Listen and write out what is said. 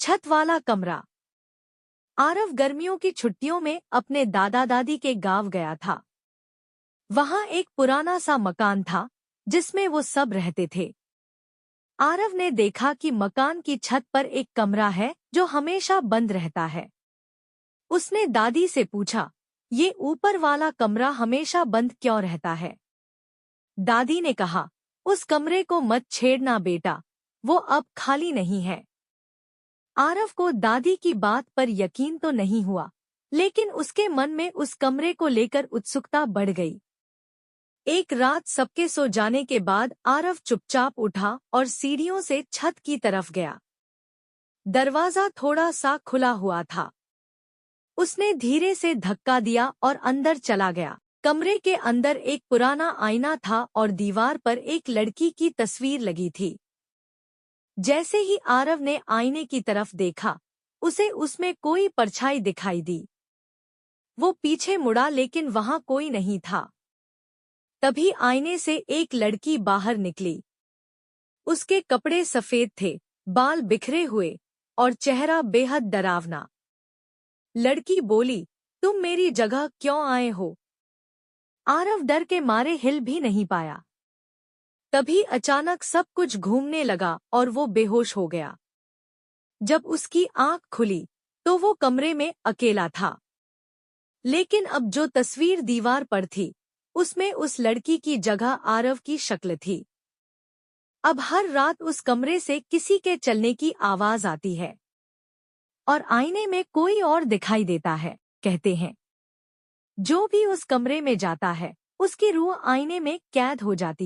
छत वाला कमरा। आरव गर्मियों की छुट्टियों में अपने दादा दादी के गांव गया था। वहां एक पुराना सा मकान था जिसमें वो सब रहते थे। आरव ने देखा कि मकान की छत पर एक कमरा है जो हमेशा बंद रहता है। उसने दादी से पूछा, ये ऊपर वाला कमरा हमेशा बंद क्यों रहता है? दादी ने कहा, उस कमरे को मत छेड़ना बेटा, वो अब खाली नहीं है। आरव को दादी की बात पर यकीन तो नहीं हुआ, लेकिन उसके मन में उस कमरे को लेकर उत्सुकता बढ़ गई। एक रात सबके सो जाने के बाद आरव चुपचाप उठा और सीढ़ियों से छत की तरफ गया। दरवाजा थोड़ा सा खुला हुआ था। उसने धीरे से धक्का दिया और अंदर चला गया। कमरे के अंदर एक पुराना आईना था और दीवार पर एक लड़की की तस्वीर लगी थी। जैसे ही आरव ने आईने की तरफ देखा, उसे उसमें कोई परछाई दिखाई दी। वो पीछे मुड़ा लेकिन वहां कोई नहीं था। तभी आईने से एक लड़की बाहर निकली। उसके कपड़े सफेद थे, बाल बिखरे हुए और चेहरा बेहद डरावना। लड़की बोली, तुम मेरी जगह क्यों आए हो? आरव डर के मारे हिल भी नहीं पाया। तभी अचानक सब कुछ घूमने लगा और वो बेहोश हो गया। जब उसकी आंख खुली तो वो कमरे में अकेला था। लेकिन अब जो तस्वीर दीवार पर थी, उसमें उस लड़की की जगह आरव की शक्ल थी। अब हर रात उस कमरे से किसी के चलने की आवाज आती है और आईने में कोई और दिखाई देता है। कहते हैं, जो भी उस कमरे में जाता है, उसकी रूह आईने में कैद हो जाती है।